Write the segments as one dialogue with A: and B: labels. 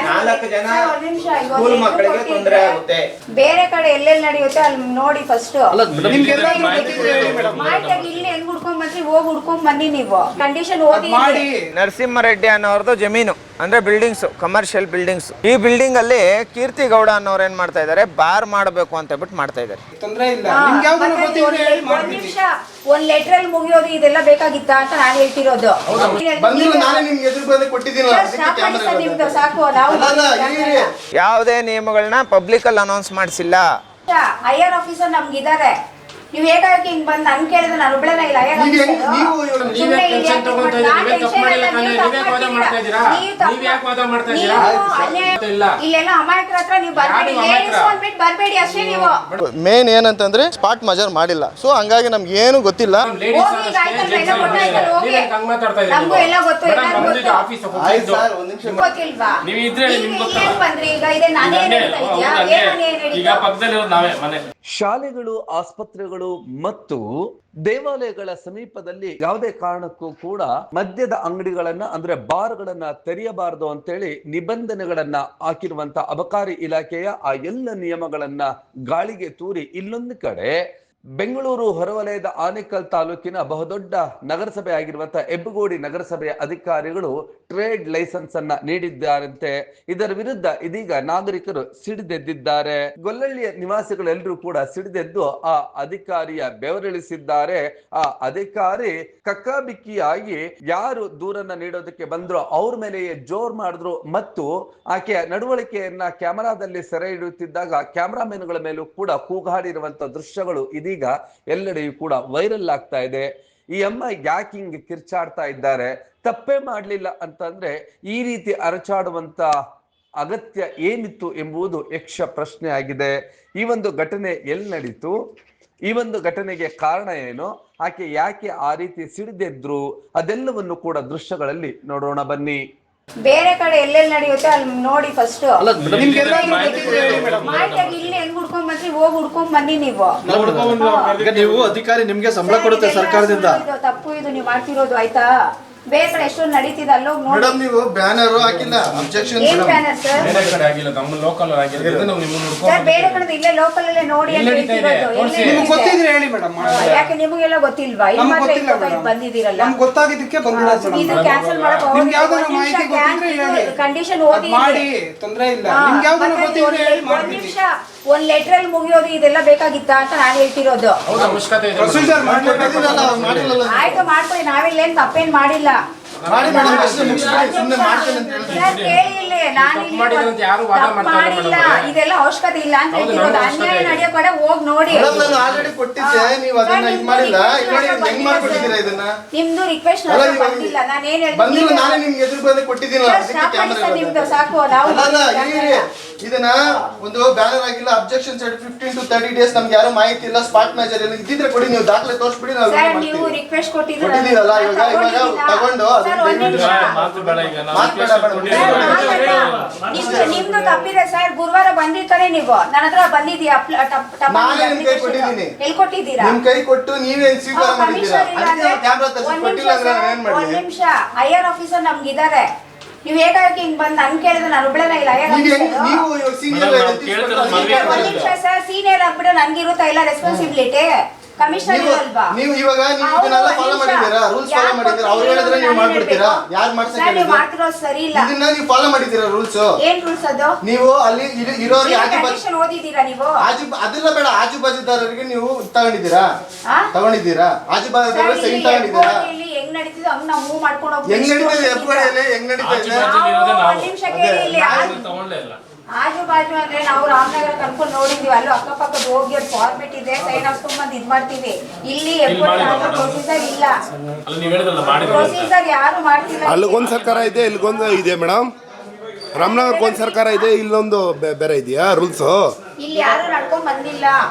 A: 4 ಜನ ಸ್ಕೂಲ್ ಮಕ್ಕಳಿಗೆ ತೊಂದರೆ ಆಗುತ್ತೆ.
B: ಬೇರೆ ಕಡೆ ಎಲ್ಲೆಲ್ಲಿ ನಡೆಯುತ್ತೆ ಅಲ್ಲಿ ನೋಡಿ ಫಸ್ಟ್. ಇಲ್ಲಿ ಹೆಂಗ್ ಹುಡ್ಕೊಂಡ್ ಬಂದ್ರಿ, ಹೋಗಿ ಹುಡ್ಕೊಂಡ್ ಬನ್ನಿ ನೀವು. ಕಂಡೀಷನ್ ಓದಿ.
A: ನರಸಿಂಹರೆಡ್ಡಿ ಅನ್ನೋರ್ದು ಜಮೀನು ಅಂದ್ರೆ ಬಿಲ್ಡಿಂಗ್ಸ್, ಕಮರ್ಷಿಯಲ್ ಬಿಲ್ಡಿಂಗ್ಸ್. ಈ ಬಿಲ್ಡಿಂಗ್ ಅಲ್ಲಿ ಕೀರ್ತಿ ಗೌಡ ಅನ್ನೋರು ಏನ್ ಮಾಡ್ತಾ ಇದಾರೆ, ಬಾರ್ ಮಾಡಬೇಕು ಅಂತ ಹೇಳ್ಬಿಟ್ಟು ಮಾಡ್ತಾ ಇದಾರೆ.
B: ಒಂದ್ ಲೆಟರ್ ಅಲ್ಲಿ ಮುಗಿಯೋದು ಇದೆಲ್ಲ ಬೇಕಾಗಿತ್ತ ಅಂತ ನಾನು ಹೇಳ್ತಿರೋದು. ಸಾಕು.
A: ಯಾವುದೇ ನಿಯಮಗಳನ್ನ ಪಬ್ಲಿಕ್ ಅಲ್ಲಿ ಅನೌನ್ಸ್ ಮಾಡಿಸಿಲ್ಲ.
B: ಹೈಯರ್ ಆಫೀಸರ್ ನಮ್ಗಿದ್ದಾರೆ. ನೀವ್ ಹೇಗಾಗಿ ಹಿಂಗ್ ಬಂದ್ ನನ್ ಕೇಳಿದ್ರೆ ನಾನು ಒಬ್ಳೇನ ಇಲ್ಲ. ಇಲ್ಲೆಲ್ಲ ಅಮಾಯಕರ ಹತ್ರ ನೀವು ಬರ್ಬೇಡಿ ಅಷ್ಟೇ. ನೀವು
C: ಮೇನ್ ಏನಂತಂದ್ರೆ ಸ್ಪಾಟ್ ಮಜರ್ ಮಾಡಿಲ್ಲ, ಸೊ ಹಂಗಾಗಿ ನಮ್ಗೆ ಏನು ಗೊತ್ತಿಲ್ಲ.
B: ನಮಗೂ ಎಲ್ಲ ಗೊತ್ತು. ಗೊತ್ತಿಲ್ವಾ ಬಂದ್ರಿ ಈಗ? ಇದೆ ನಾನೇ
D: ಶಾಲೆಗಳು, ಆಸ್ಪತ್ರೆಗಳು ಮತ್ತು ದೇವಾಲಯಗಳ ಸಮೀಪದಲ್ಲಿ ಯಾವುದೇ ಕಾರಣಕ್ಕೂ ಕೂಡ ಮದ್ಯದ ಅಂಗಡಿಗಳನ್ನ ಅಂದ್ರೆ ಬಾರ್ಗಳನ್ನ ತೆರೆಯಬಾರದು ಅಂತೇಳಿ ನಿಬಂಧನೆಗಳನ್ನ ಹಾಕಿರುವಂತ ಅಬಕಾರಿ ಇಲಾಖೆಯ ಆ ಎಲ್ಲ ನಿಯಮಗಳನ್ನ ಗಾಳಿಗೆ ತೂರಿ ಇಲ್ಲೊಂದು ಕಡೆ ಬೆಂಗಳೂರು ಹೊರವಲಯದ ಆನೇಕಲ್ ತಾಲೂಕಿನ ಬಹುದೊಡ್ಡ ನಗರಸಭೆ ಆಗಿರುವಂತಹ ಹೆಬ್ಬಗೋಡಿ ನಗರಸಭೆಯ ಅಧಿಕಾರಿಗಳು ಟ್ರೇಡ್ ಲೈಸೆನ್ಸ್ ಅನ್ನ ನೀಡಿದ್ದಾರಂತೆ. ಇದರ ವಿರುದ್ಧ ಇದೀಗ ನಾಗರಿಕರು ಸಿಡಿದೆದ್ದಿದ್ದಾರೆ. ಗೊಲ್ಲಳ್ಳಿಯ ನಿವಾಸಿಗಳೆಲ್ಲರೂ ಕೂಡ ಸಿಡಿದೆದ್ದು ಆ ಅಧಿಕಾರಿಯ ಬೆವರಿಳಿಸಿದ್ದಾರೆ. ಆ ಅಧಿಕಾರಿ ಕಕ್ಕಾಬಿಕ್ಕಿಯಾಗಿ ಯಾರು ದೂರನ್ನ ನೀಡೋದಕ್ಕೆ ಬಂದ್ರು ಅವ್ರ ಮೇಲೆಯೇ ಜೋರ್ ಮಾಡಿದ್ರು ಮತ್ತು ಆಕೆಯ ನಡವಳಿಕೆಯನ್ನ ಕ್ಯಾಮೆರಾದಲ್ಲಿ ಸೆರೆ ಹಿಡಿಯುತ್ತಿದ್ದಾಗ ಕ್ಯಾಮೆರಾಮನ್ಗಳ ಮೇಲೂ ಕೂಡ ಕೂಗಾಡಿರುವಂತಹ ದೃಶ್ಯಗಳು ಇದೀಗ ಎಲ್ಲೆಡೆಯೂ ಕೂಡ ವೈರಲ್ ಆಗ್ತಾ ಇದೆ. ಈ ಅಮ್ಮ ಯಾಕೆ ಹಿಂಗೆ ಕಿರ್ಚಾಡ್ತಾ ಇದ್ದಾರೆ? ತಪ್ಪೇ ಮಾಡ್ಲಿಲ್ಲ ಅಂತಂದ್ರೆ ಈ ರೀತಿ ಅರಚಾಡುವಂತ ಅಗತ್ಯ ಏನಿತ್ತು ಎಂಬುದು ಯಕ್ಷ ಪ್ರಶ್ನೆ ಆಗಿದೆ. ಈ ಒಂದು ಘಟನೆ ಎಲ್ಲಿ ನಡೀತು, ಈ ಒಂದು ಘಟನೆಗೆ ಕಾರಣ ಏನು, ಆಕೆ ಯಾಕೆ ಆ ರೀತಿ ಸಿಡಿದೆದ್ರು, ಅದೆಲ್ಲವನ್ನು ಕೂಡ ದೃಶ್ಯಗಳಲ್ಲಿ ನೋಡೋಣ ಬನ್ನಿ.
B: ಬೇರೆ ಕಡೆ ಎಲ್ಲೆಲ್ಲಿ ನಡೆಯುತ್ತೆ ಅಲ್ಲಿ ನೋಡಿ ಫಸ್ಟ್. ಇಲ್ಲಿ ಹೆಂಗ್ ಹುಡ್ಕೊಂಡ್ ಬಂದ್ರಿ, ಹೋಗಿ ಹುಡ್ಕೊಂಡ್ ಬನ್ನಿ ನೀವು.
C: ನೀವು ಅಧಿಕಾರಿ, ನಿಮ್ಗೆ ಸಂಬಳ ಕೊಡುತ್ತೆ ಸರ್ಕಾರದಿಂದ.
B: ತಪ್ಪು ಇದು ನೀವು ಮಾಡ್ತಿರೋದು, ಆಯ್ತಾ? ಬೇರೆ ಕಡೆ ಎಷ್ಟೊಂದು ನಡೀತಿದೆ ಅಲ್ಲೋಗಿ ನೋಡಿ.
C: ಮೇಡಮ್ ನೀವು ಬ್ಯಾನರ್ ಹಾಕಿಲ್ಲ, ಅಬ್ಜೆಕ್ಷನ್.
B: ಏನ್ ಬ್ಯಾನರ್ ಸರ್?
E: ಬೇರೆ ಕಡೆ ಆಗಿಲ್ಲ, ನಮ್ಮ ಲೋಕಲ್ ಆಗಿರೋದ್ರಿಂದ ನಾವು ನಿಮ್ಮನ್ನ ನೋಡ್ಕೊಂಡು
B: ಸರ್ ಬೇರೆ ಕಡೆ ಇಲ್ಲೇ ಲೋಕಲ್ ಅಲ್ಲೇ ನೋಡಿ ಅಂತ ಹೇಳ್ತಿರೋದು.
F: ನಿಮಗೆ ಗೊತ್ತಿದ್ರೆ ಹೇಳಿ ಮೇಡಮ್.
B: ಯಾಕೆ ನಿಮಗೆಲ್ಲ ಗೊತ್ತಿಲ್ವಾ? ಇಲ್ಲಿ ಮಾತ್ರ ಬಂದಿದ್ದೀರಲ್ಲ.
F: ನಮ್ಗೆ ಗೊತ್ತಾಗಿದ್ದಕ್ಕೆ ಬಂದಿರೋದು.
B: ಇದು ಕ್ಯಾನ್ಸಲ್ ಮಾಡಕ
F: ನಿಮ್ಗೆ ಯಾವ್ದಾದ್ರು ಮಾಹಿತಿ ಗೊತ್ತಿದ್ರೆ ಹೇಳಿ.
B: ಕಂಡೀಷನ್ ಓದಿ
F: ಮಾಡಿ, ತೊಂದರೆ ಇಲ್ಲ. ನಿಮ್ಗೆ ಯಾವ್ದಾದ್ರು ಗೊತ್ತಿದ್ರೆ ಹೇಳಿ ಮಾಡ್ತೀನಿ.
B: ಒಂದ್ ಲೆಟರ್ ಅಲ್ಲಿ ಮುಗಿಯೋದು ಇದೆಲ್ಲ ಬೇಕಾಗಿತ್ತ ಅಂತ ನಾನು ಹೇಳ್ತಿರೋದು.
F: ಪ್ರೊಸೀಜರ್
B: ಆಯ್ತು ಮಾಡ್ಕೊಳ್ಳಿ, ನಾವಿಲ್ಲೇನ್ ತಪ್ಪೇನ್ ಮಾಡಿಲ್ಲ. ಇದೆಲ್ಲ ಅವಶ್ಯಕತೆ ಇಲ್ಲ ಅಂತ ಹೇಳ್ತಿರೋದು. ಅನ್ಯಾಯ ನಡೆಯೋ ಕಡೆ ಹೋಗಿ ನೋಡಿ. ನಿಮ್ದು ರಿಕ್ವೆಸ್ಟ್ ಬಂದಿಲ್ಲ, ನಾನೇನ್ ನಿಮ್ದು ಸಾಕು. ನಾವು
C: ಇದನ್ನ ಒಂದು ಬ್ಯಾನರ್ ಆಗಿಲ್ಲ, ಅಬ್ಜೆಕ್ಷನ್ ಸೈಡ್ 15 to 30 days ನಮ್ಗೆ ಯಾರು ಮಾಹಿತಿ ಇಲ್ಲ, ಸ್ಪಾಟ್ ಮೆಜರ್ ಇಲ್ಲ ಇದ್ದಿದ್ರೆ ಕೊಡಿ, ನೀವು ದಾಖಲೆ ತೋರಿಸ್ಬಿಡಿ.
B: ನೀವು ರಿಕ್ವೆಸ್ಟ್ ಕೊಟ್ಟಿದ್ದೀರಲ್ಲ,
C: ತಗೊಂಡು
B: ನಿಮ್ದು ತಪ್ಪಿದೆ ಸರ್. ಗುರುವಾರ ಬಂದಿರ್ತಾರೆ ನೀವು, ನನ್ನ ಹತ್ರ ಬಂದಿದ್ದೀರಾ? ಎಲ್ಲಿ ಕೊಟ್ಟಿದ್ದೀರಾ?
C: ನಿಮ್ ಕೈ ಕೊಟ್ಟು ನೀವೇನ್ ಸ್ವೀಕಾರ ಮಾಡಿದ್ದೀರಾ?
B: ಒಂದ್ ನಿಮಿಷ, ಹೈಯರ್ ಆಫೀಸರ್ ನಮ್ಗಿದ್ದಾರೆ. ನೀವ್ ಹೇಗಾಗಿ ಹಿಂಗ್ ಬಂದ್ ನನ್ ಕೇಳಿದ್ರೆ ನಾನು ಒಬ್ಳೇನ ಇಲ್ಲ. ಒಂದ್ ನಿಮಿಷ ಸರ್, ಸೀನಿಯರ್ ಆಗ್ಬಿಟ್ಟು ನನ್ಗಿರುತ್ತಾ ಇಲ್ಲ ರೆಸ್ಪಾನ್ಸಿಬಿಲಿಟಿ? ಕಮಿಷನರ್ ಇರಲ್ವಾ?
C: ನೀವು ಇವಾಗ ನೀವು ಇದನ್ನೆಲ್ಲ ಫಾಲೋ ಮಾಡಿದ್ದೀರಾ? ರೂಲ್ಸ್ ಫಾಲೋ ಮಾಡಿದ್ದೀರಾ? ಅವ್ರು ಹೇಳಿದ್ರೆ ನೀವು ಮಾಡ್ಬಿಡ್ತೀರಾ? ಯಾರು ಮಾಡ್ಸಕ್ಕೆ
B: ನೀವು ಮಾಡ್ತಿರೋದು ಸರಿ ಇಲ್ಲ.
C: ಇದನ್ನ ನೀವು ಫಾಲೋ ಮಾಡಿದ್ದೀರಾ ರೂಲ್ಸ್?
B: ಏನ್ ರೂಲ್ಸ್ ಅದು?
C: ನೀವು ಅಲ್ಲಿ ಇರೋರಿಗೆ
B: ಕಂಡೀಷನ್ ಓದಿದ್ದೀರಾ ನೀವು?
C: ಅದೆಲ್ಲ ಬೇಡ, ಆಜು ಬಾಜುದಾರರಿಗೆ ನೀವು ತಗೊಂಡಿದ್ದೀರಾ? ಆಜು ಬಾಜುದಾರರಿಗೆ ಸೈನ್ ತಗೊಂಡಿದ್ದೀರಾ?
B: ಹೆಂಗ್ ನಡೀತಿದೆ ಹಂಗ್ ನಾವು ಮೂವ್ ಮಾಡ್ಕೊಂಡು ಹೋಗ್ತೀವಿ.
C: ಹೆಂಗ್ ನಡೀತಿದೆ ಎಫ್ಐಆರ್ ಹೆಂಗ್ ನಡೀತಿದೆ?
B: ಒಂದ್ ನಿಮಿಷ ಕೇಳಿ. ಇಲ್ಲಿ ಆಜು ಬಾಜು ಅಂದ್ರೆ ನಾವು ರಾಮನಗರ ಕರ್ಕೊಂಡು ನೋಡಿದ್ವಿ, ಅಲ್ಲೂ ಅಕ್ಕಪಕ್ಕದ ಹೋಗಿ ಫಾರ್ಮೆಟ್ ಇದೆ, ಸೈನ್ ಹಾಕ್ಸ್ಕೊಂಡ್ ಇದ್ ಮಾಡ್ತೀವಿ. ಇಲ್ಲಿ ಪ್ರೊಸೀಜರ್ ಇಲ್ಲ, ಪ್ರೊಸೀಜರ್ ಯಾರು ಮಾಡ್ತಿಲ್ಲ.
G: ಅಲ್ಲಿಗೊಂದು ಸರ್ಕಾರ ಇದೆ, ಇಲ್ಲಿಗೊಂದು ಇದೆ ಮೇಡಮ್. ರಾಮನಗರಕ್ಕೊಂದು ಸರ್ಕಾರ ಇದೆ, ಇಲ್ಲೊಂದು ಬೇರೆ ಇದೆಯಾ ರೂಲ್ಸ್?
B: ಇಲ್ಲಿ ಯಾರು ನಡ್ಕೊಂಡ್ ಬಂದಿಲ್ಲ.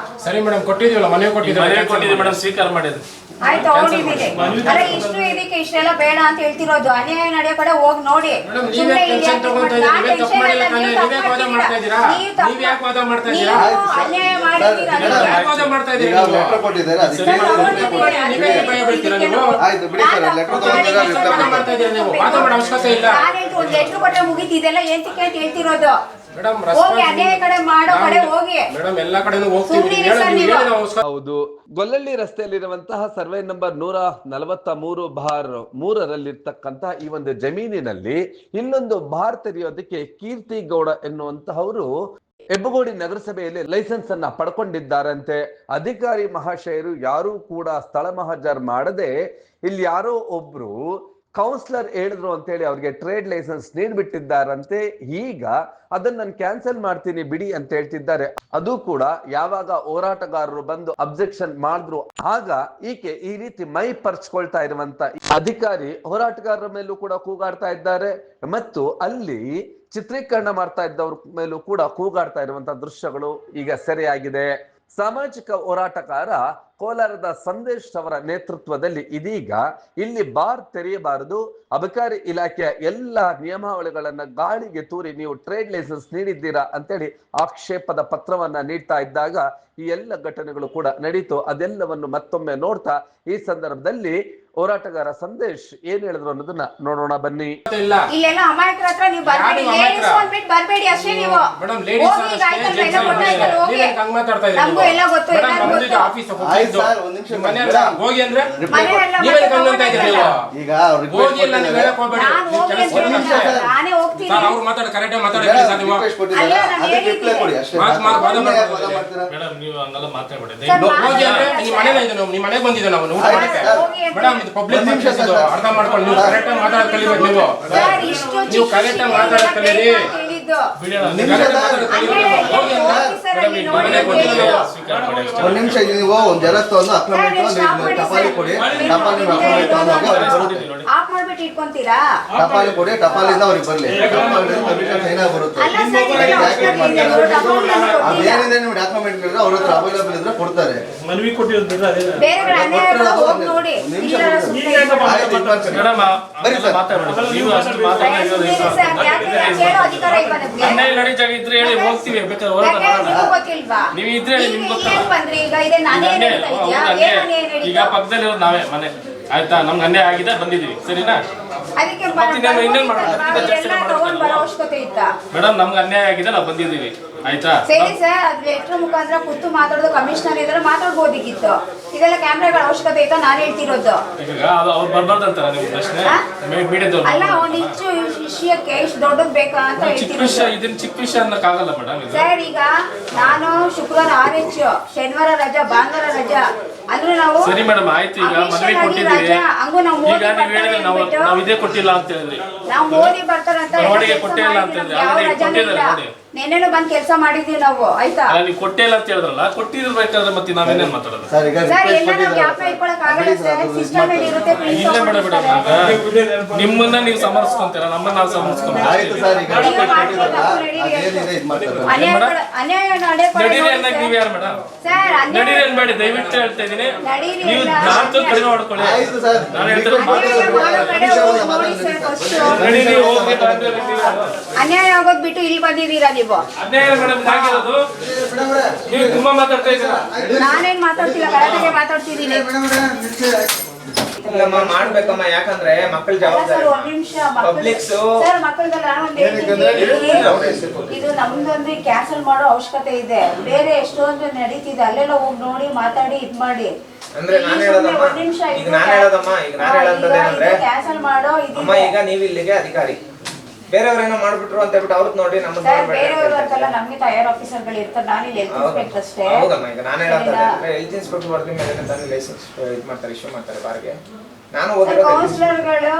E: ಸರಿ ಮೇಡಮ್, ಕೊಟ್ಟಿದ್ದೀವಲ್ಲ, ಮನೆ ಕೊಟ್ಟಿದ್ದೀವಿ ಮೇಡಮ್, ಸ್ವೀಕಾರ ಮಾಡಿದ್ವಿ.
B: ಆಯ್ತು ತಗೊಂಡಿದ್ದೀನಿ. ಅಲ್ಲ ಇಷ್ಟು ಇದಕ್ಕೆ ಇಷ್ಟೆಲ್ಲ ಬೇಡ ಅಂತ ಹೇಳ್ತಿರೋದು. ಅನ್ಯಾಯ ನಡೆಯೋ ಕಡೆ ಹೋಗಿ ನೋಡಿ. ಸುಮ್ಮನೆ
E: ಟೆನ್ಷನ್ ತಗೊಂತ ಇದ್ದೀರಾ? ನೀವೇ ತಪ್ಪು ಮಾಡಿಲ್ಲ ತಾನೇ? ನೀವೇ ವಾದ ಮಾಡ್ತಾ ಇದ್ದೀರಾ? ನೀವ್ ಯಾಕೆ ವಾದ ಮಾಡ್ತಾ ಇದ್ದೀರಾ?
B: ಅನ್ಯಾಯ ಮಾಡಿದ್ದೀರಾ.
E: ಯಾಕೆ ವಾದ ಮಾಡ್ತಾ
C: ಈಗ
E: ಇದ್ದೀರಾ?
C: ಲೆಟರ್ ಕೊಟ್ಟಿದ್ದಾರೆ ಅದಕ್ಕೆ
E: ನೀವೇ ಭಯ ಬೀಳ್ತೀರಾ ನೀವು?
C: ಆಯ್ತು ಬಿಡಿ ಸರ್, ಲೆಟರ್ ತಗೊಂಡಿದ್ದಾರೆ
E: ವಾದ ಮಾಡ್ತಾ ಇದ್ದೀರಾ ನೀವು? ವಾದ ಮಾಡೋ ಅವಶ್ಯಕತೆ ಇಲ್ಲ.
B: ನಾನೇಳ್ತು ಒಂದ್ ಲೆಟ್ರ್ ಕೊಟ್ರೆ ಮುಗೀತು. ಇದೆಲ್ಲ ಏಂತಕ್ಕೆ ಅಂತ ಹೇಳ್ತಿರೋದು.
E: ಮೇಡಮ್
B: ಹೋಗಿ ಅನ್ಯಾಯ ಕಡೆ ಮಾಡೋ ಕಡೆ ಹೋಗಿ.
E: ಮೇಡಮ್ ಎಲ್ಲಾ ಕಡೆನೂ ಹೋಗ್ತೀವಿ.
B: ಸುಮ್ನಿರಿ ಸರ್ ನೀವು.
D: ಹೌದು, ಗೊಲ್ಲಳ್ಳಿ ರಸ್ತೆಯಲ್ಲಿರುವಂತಹ ಸರ್ವೆ ನಂಬರ್ 143/3ರಲ್ಲಿರ್ತಕ್ಕಂತಹ ಈ ಒಂದು ಜಮೀನಿನಲ್ಲಿ ಇನ್ನೊಂದು ಬಾರ್ ತೆರೆಯೋದಕ್ಕೆ ಕೀರ್ತಿ ಗೌಡ ಎನ್ನುವಂತಹವರು ಹೆಬ್ಬಗೋಡಿ ನಗರಸಭೆಯಲ್ಲಿ ಲೈಸೆನ್ಸ್ ಅನ್ನ ಪಡ್ಕೊಂಡಿದ್ದಾರಂತೆ. ಅಧಿಕಾರಿ ಮಹಾಶಯರು ಯಾರೂ ಕೂಡ ಸ್ಥಳ ಮಹಜರ್ ಮಾಡದೆ ಇಲ್ಲಿ ಯಾರೋ ಒಬ್ರು ಕೌನ್ಸಿಲರ್ ಹೇಳಿದ್ರು ಅಂತ ಹೇಳಿ ಅವ್ರಿಗೆ ಟ್ರೇಡ್ ಲೈಸೆನ್ಸ್ ನೀಡ್ಬಿಟ್ಟಿದ್ದಾರಂತೆ. ಈಗ ಅದನ್ನ ನಾನು ಕ್ಯಾನ್ಸಲ್ ಮಾಡ್ತೀನಿ ಬಿಡಿ ಅಂತ ಹೇಳ್ತಿದ್ದಾರೆ. ಅದು ಕೂಡ ಯಾವಾಗ ಹೋರಾಟಗಾರರು ಬಂದು ಅಬ್ಜೆಕ್ಷನ್ ಮಾಡಿದ್ರು ಆಗ ಈಕೆ ಈ ರೀತಿ ಮೈ ಪರ್ಚ್ಕೊಳ್ತಾ ಇರುವಂತ ಅಧಿಕಾರಿ ಹೋರಾಟಗಾರರ ಮೇಲೂ ಕೂಡ ಕೂಗಾಡ್ತಾ ಇದ್ದಾರೆ ಮತ್ತು ಅಲ್ಲಿ ಚಿತ್ರೀಕರಣ ಮಾಡ್ತಾ ಇದ್ದವ್ರ ಮೇಲೂ ಕೂಡ ಕೂಗಾಡ್ತಾ ಇರುವಂತಹ ದೃಶ್ಯಗಳು ಈಗ ಸೆರೆಯಾಗಿದೆ. ಸಾಮಾಜಿಕ ಹೋರಾಟಗಾರ ಕೋಲಾರದ ಸಂದೇಶ್ ಅವರ ನೇತೃತ್ವದಲ್ಲಿ ಇದೀಗ ಇಲ್ಲಿ ಬಾರ್ ತೆರೆಯಬಾರದು, ಅಬಕಾರಿ ಇಲಾಖೆಯ ಎಲ್ಲ ನಿಯಮಾವಳಿಗಳನ್ನ ಗಾಳಿಗೆ ತೂರಿ ನೀವು ಟ್ರೇಡ್ ಲೈಸೆನ್ಸ್ ನೀಡಿದ್ದೀರಾ ಅಂತೇಳಿ ಆಕ್ಷೇಪದ ಪತ್ರವನ್ನ ನೀಡ್ತಾ ಇದ್ದಾಗ ಈ ಎಲ್ಲ ಘಟನೆಗಳು ಕೂಡ ನಡೀತು. ಅದೆಲ್ಲವನ್ನು ಮತ್ತೊಮ್ಮೆ ನೋಡ್ತಾ ಈ ಸಂದರ್ಭದಲ್ಲಿ ಹೋರಾಟಗಾರ ಸಂದೇಶ್ ಏನ್ ಹೇಳಿದ್ರು ಅನ್ನೋದನ್ನ ನೋಡೋಣ ಬನ್ನಿ.
B: ಇಲ್ಲೆಲ್ಲ ಅಮಾಯಕರ ಹತ್ರ ನೀವು ಬರ್ಬೇಡಿ, ಲೇಡೀಸ್ ಅಂದ್ಬಿಟ್ಟು ಬರ್ಬೇಡಿ ಅಷ್ಟೇ. ನೀವು
E: ಮೇಡಮ್ ಲೇಡೀಸ್
B: ಹೋಗಿ ಈಗ ಆಯ್ತಲ್ಲ, ಎಲ್ಲ ಗೊತ್ತಾಯ್ತಲ್ಲ, ಹೋಗಿ.
E: ನೀವೇ ಹಂಗ ಮಾತಾಡ್ತಾ ಇದ್ದೀರಾ?
B: ನಮಗೂ ಎಲ್ಲ ಗೊತ್ತು, ಎಲ್ಲರಿಗೂ ಗೊತ್ತು.
E: ಆಫೀಸ್
C: ಆಯ್ತು ಸರ್, ಒಂದ್ ನಿಮಿಷ
E: ಮನೆಯಲ್ಲ ಹೋಗಿ ಅಂದ್ರೆ
B: ಮನೆಯಲ್ಲ
E: ನೀವೇ ಹಂಗ ಅಂತ ಇದ್ದೀರಾ ನೀವು?
C: ಈಗ
E: ಹೋಗಿ ಎಲ್ಲ ನೀವು ಹೇಳಕ್ ಹೋಗ್ಬೇಡಿ.
B: ನಾನು ಹೋಗಿ ಅಂತ ಹೇಳಿಲ್ಲ, ನಾನೇ ಹೋಗ್ತೀನಿ.
E: ಸರ್ ಅವ್ರು ಮಾತಾಡ ಕರೆಕ್ಟ್ ಮಾತಾಡ್ತೀರಿ ಸರ್ ನೀವು?
C: ರಿಕ್ವೆಸ್ಟ್ ಕೊಟ್ಟಿದ್ದಾರೆ ಅದಕ್ಕೆ ರಿಪ್ಲೈ ಕೊಡಿ ಅಷ್ಟೇ.
E: ವಾದ
C: ಮಾಡ್ತೀರಾ?
E: ಮೇಡಮ್ ನೀವು ಹಂಗೆಲ್ಲ ಮಾತಾಡಬೇಡಿ.
B: ಸರ್,
E: ಹೋಗಿ ಅಂದ್ರೆ ನಿಮ್ಮ ಮನೆಯಲ್ಲ ಇದೆ, ನಿಮ್ಮ ಮನೆಗೆ ಬಂದಿದ್ದೆ ನಾವು ಊಟ ಮಾಡಕ್ಕೆ. ಮೇಡಮ್ ಇದು ಪಬ್ಲಿಕ್ ಫಂಕ್ಷನ್ ಇದು, ಅರ್ಥ ಮಾಡ್ಕೊಳ್ಳಿ. ನೀವು ಕರೆಕ್ಟ್ ಆಗಿ ಮಾತಾಡೋದು ಕಲಿಬೇಕು ನೀವು.
B: ಸರ್, ಇಷ್ಟು
E: ನೀವು ಕರೆಕ್ಟ್ ಆಗಿ ಮಾತಾಡೋದು ಕಲೀರಿ.
B: ಹೇಳಿದ್ದು.
C: ಒಂದ್ ನಿಮಿಷ ನೀವು ಒಂದ್ ಜೆರಾಕ್ಸ್ ತಗೊಂಡು ಅಕ್ರಮ ಟಪಾಲಿ ಕೊಡಿ, ಟಪಾಲಿ
B: ಆಫ್ ಮಾಡ್ಬಿಟ್ಟು ಇಟ್ಕೊಂತೀರಾ?
C: ಟಪಾಲಿ ಕೊಡಿ, ಟಪಾಲಿಂದ ಅವ್ರಿಗೆ ಬರ್ಲಿ. ಪರ್ಮಿಷನ್ ಸೈನ್ ಆಗಿ ಬರುತ್ತೆ.
B: ಅಲ್ಲ ಸರ್,
C: ಅದೇನಿದೆ ನೀವು ಡಾಕ್ಯುಮೆಂಟ್ ಗಳಿದ್ರೆ ಅವ್ರ ಹತ್ರ ಅವೈಲೇಬಲ್ ಇದ್ರೆ ಕೊಡ್ತಾರೆ.
E: ಮನವಿ ಕೊಟ್ಟಿರೋದ್ರಿಂದ ಅದೇ
B: ಬೇರೆ ಅನ್ಯಾಯಗಳು ಹೋಗಿ ನೋಡಿ. ಇಲ್ಲೆಲ್ಲ ಸುಮ್ನೆ
C: ಬರೀ ಸರ್
E: ನೀವು ಅಷ್ಟು ಮಾತಾಡೋದು
B: ಸರ್, ಯಾಕೆ ಹೇಳೋ ಅಧಿಕಾರ ಇಲ್ವಾ ನಮ್ಗೆ?
E: ಅನ್ಯಾಯ ನಡೀತಾಗ ಇದ್ರೆ ಹೇಳಿ ಹೋಗ್ತೀವಿ. ಬೇಕಾದ್ರೆ ಹೋರಾಟ
B: ಯಾಕೆ
E: ಮಾಡೋಣ.
B: ನಿಮ್ಗೂ ಗೊತ್ತಿಲ್ವಾ?
E: ನೀವು ಇದ್ರೆ ಹೇಳಿ, ನಿಮ್ಗೆ ಗೊತ್ತಲ್ಲ.
B: ಏನ್ ಬಂದ್ರಿ ಈಗ? ಇದೆ ನಾನೇ
E: ಅನ್ಯಾಯ
B: ಹೇಳ್ತಾ ಇದ್ಯಾ?
E: ಹೌದು,
B: ಏನ್
E: ಅನ್ಯಾಯ.
B: ಅನ್ಯಾಯ
E: ಈಗ
B: ನಡೀತು?
E: ಪಕ್ಕದಲ್ಲಿರೋದು ನಾವೇ ಮನೆ, ಆಯ್ತಾ? ನಮ್ಗೆ ಅನ್ಯಾಯ ಆಗಿದೆ, ಬಂದಿದೀವಿ, ಸರಿನಾ?
B: ಅದಕ್ಕೆ
E: ಇನ್ನೇನ್ ಮಾಡೋದು?
B: ಎಲ್ಲ ತಗೊಂಡ್ ಬರೋ ಅವಶ್ಯಕತೆ ಇತ್ತ?
E: ಮೇಡಮ್ ನಮ್ಗೆ ಅನ್ಯಾಯ ಆಗಿದೆ, ನಾವು ಬಂದಿದ್ದೀವಿ, ಆಯ್ತಾ?
B: ಸರಿ ಸರ್, ಅದ್ ಲೆಟರ್ ಮುಖಾಂತರ ಕೂತು ಮಾತಾಡೋದು ಕಮಿಷನರ್ ಇದ್ರೆ ಮಾತಾಡ್ಬೋದಿಗಿತ್ತು. ಇದೆಲ್ಲ ಕ್ಯಾಮ್ರಾಗಳ ಅವಶ್ಯಕತೆ ಇತ್ತ? ನಾನು ಹೇಳ್ತಿರೋದು
E: ಈಗ ಅವ್ರು ಬರ್ಬಾರ್ದಂತಾರ ನಿಮ್ಮ ಪ್ರಶ್ನೆ? ಮೀಡಿಯಾದವ್ರು
B: ಅಲ್ಲ, ಒಂದ್ ಇಂಚು ವಿಷಯಕ್ಕೆ ಇಷ್ಟು ದೊಡ್ಡದ್ ಬೇಕಾ ಅಂತ
E: ಚಿಕ್ಕ
B: ಹೇಳ್ತಿರೋದು.
E: ವಿಷಯ, ಇದನ್ನ ಚಿಕ್ಕ ವಿಷಯ ಅನ್ನಕ್ಕಾಗಲ್ಲ ಮೇಡಮ್. ಇದು
B: ಸರ್, ಈಗ ನಾನು ಶುಕ್ರವಾರ RH, ಶನಿವಾರ ರಜಾ, ಭಾನುವಾರ ರಜಾ ಅಂದ್ರೆ ನಾವು
E: ಸರಿ ಮೇಡಮ್, ಆಯ್ತು. ಈಗ ಮನವಿ ಕೊಟ್ಟಿದ್ದೀವಿ.
B: ಹಂಗೂ ನಾವು
E: ಈಗ ನೀವು ಹೇಳಿದ್ರೆ ನಾವು ಇದೇ ಕೊಟ್ಟಿಲ್ಲ ಅಂತ ಹೇಳಿದ್ರಿ.
B: ನಾವು ಮೋದಿ ಬರ್ತಾರಂತ
E: ಬರವಣಿಗೆ ಕೊಟ್ಟೇ ಇಲ್ಲ ಅಂತ ಹೇಳಿದ್ರಿ. ಆಲ್ರೆಡಿ ಕೊಟ್ಟಿದ್ದಾರೆ ನೋಡಿ.
B: ನೆನ್ನೆನೂ ಬಂದು ಕೆಲಸ ಮಾಡಿದ್ವಿ ನಾವು, ಆಯ್ತಾ?
E: ಅಲ್ಲ, ನೀವು ಕೊಟ್ಟೇ ಇಲ್ಲ ಅಂತ ಹೇಳಿದ್ರಲ್ಲ, ಕೊಟ್ಟಿರ್ಬೇಕಾದ್ರೆ ಮತ್ತೆ ನಾವೇನೇನ್ ಮಾತಾಡೋದು?
C: ಸರ್ ಈಗ
B: ಸರ್,
C: ರಿಕ್ವೆಸ್ಟ್
B: ಎಲ್ಲ ನಾವು ಜ್ಞಾಪನ ಇಟ್ಕೊಳಕ್ ಆಗಲ್ಲ ಸರ್. ಸಿಸ್ಟಮ್ ಅಲ್ಲಿ ಇರುತ್ತೆ, ಪ್ರಿಂಟ್
E: ಇಲ್ಲ ಮೇಡಮ್, ನಿಮ್ಮನ್ನ ನೀವು ಸಮರ್ಸ್ಕೊಂತೀರ, ನಮ್ಮನ್ನ ನಾವು ಸಮರ್ಸ್ಕೊಂತೀವಿ.
C: ಆಯ್ತು ಸರ್, ಈಗ ರಿಕ್ವೆಸ್ಟ್ ಕೊಟ್ಟಿದ್ದಲ್ಲ ಅದೇನಿದೆ ಇದು ಮಾಡ್ತಾರೆ.
B: ಅನ್ಯಾಯ ನಡೆಯಕ್ಕೆ
E: ನಡೀರಿ ಅನ್ನಕ್ ನೀವ್ ಯಾರು ಮೇಡಮ್?
B: ಸರ್,
E: ನಡೀರಿ ಅನ್ಬೇಡಿ, ದಯವಿಟ್ಟು ಹೇಳ್ತಾ ಇದೀನಿ.
B: ನಡೀರಿ
E: ನೀವು
B: ಇಲ್ಲ.
E: ನಾಲ್ಕು ಕಡಿಮೆ ಮಾಡ್ಕೊಳ್ಳಿ.
C: ಆಯ್ತು ಸರ್,
E: ನಾನು ಹೇಳ್ತೀನಿ, ನಡೀರಿ, ಹೋಗಿ ಬಂದ್ರೆ
B: ಅನ್ಯಾಯ ಆಗೋದ್ ಬಿಟ್ಟು ಇಲ್ಲಿ ಬಂದಿದ್ದೀರಾ ನೀವು?
E: ಅನ್ಯಾಯ ಮೇಡಮ್ ಆಗಿರೋದು. ನೀವು ತುಂಬಾ ಮಾತಾಡ್ತಾ ಇದ್ದೀರಾ.
B: ನಾನೇನ್ ಮಾತಾಡ್ತಿಲ್ಲ, ಕರೆಕ್ಟಾಗಿ ಮಾತಾಡ್ತಿದ್ದೀನಿ.
A: ಇಲ್ಲಮ್ಮ, ಮಾಡ್ಬೇಕಮ್ಮ, ಯಾಕಂದ್ರೆ ಮಕ್ಕಳ ಜವಾಬ್ದಾರಿ.
B: ಸರ್, ಒಂದ್ ನಿಮಿಷ.
A: ಪಬ್ಲಿಕ್ಸ್
B: ಸರ್, ಮಕ್ಕಳಿಗೆಲ್ಲ ನಾನೊಂದ್ ಹೇಳ್ತೀನಿ. ಇದು ನಮ್ದೊಂದು ಕ್ಯಾನ್ಸಲ್ ಮಾಡೋ ಅವಶ್ಯಕತೆ ಇದೆ. ಬೇರೆ ಎಷ್ಟೊಂದು ನಡೀತಿದೆ, ಅಲ್ಲೆಲ್ಲ ಹೋಗಿ ನೋಡಿ, ಮಾತಾಡಿ, ಇದ್ ಮಾಡಿ.
A: ಅಂದ್ರೆ ನಾನ್ ಹೇಳೋದಮ್ಮ, ಈಗ ನಾನ್ ಹೇಳೋದಂತಂದ್ರೆ
B: ಕ್ಯಾನ್ಸಲ್ ಮಾಡೋ
A: ಅಮ್ಮ, ಈಗ ನೀವು ಇಲ್ಲಿಗೆ ಅಧಿಕಾರಿ, ಬೇರೆಯವ್ರೇನೋ ಮಾಡ್ಬಿಟ್ರು ಅಂತ ಹೇಳ್ಬಿಟ್ಟು ಅವ್ರದ್ದು ನೋಡಿ ನಮ್ಮದು
B: ಬೇರೆಯವರು ಅಂತಲ್ಲ, ನಮ್ಗೆ ತಯಾರು ಆಫೀಸರ್ಗಳು ಇರ್ತಾರೆ. ನಾನು ಇಲ್ಲಿ ಹೆಲ್ತ್ ಇನ್ಸ್ಪೆಕ್ಟರ್ ಅಷ್ಟೇ.
A: ಹೌದಮ್ಮ, ಈಗ ನಾನು ಹೇಳೋದಂದ್ರೆ ಹೆಲ್ತ್ ಇನ್ಸ್ಪೆಕ್ಟರ್ ಬರ್ದ ಮೇಲೆ ತಾನೇ ಲೈಸೆನ್ಸ್ ಇದು ಮಾಡ್ತಾರೆ, ಇಶ್ಯೂ ಮಾಡ್ತಾರೆ ಬಾರ್ಗೆ. ನಾನು
B: ಕೌನ್ಸಿಲರ್ಗಳು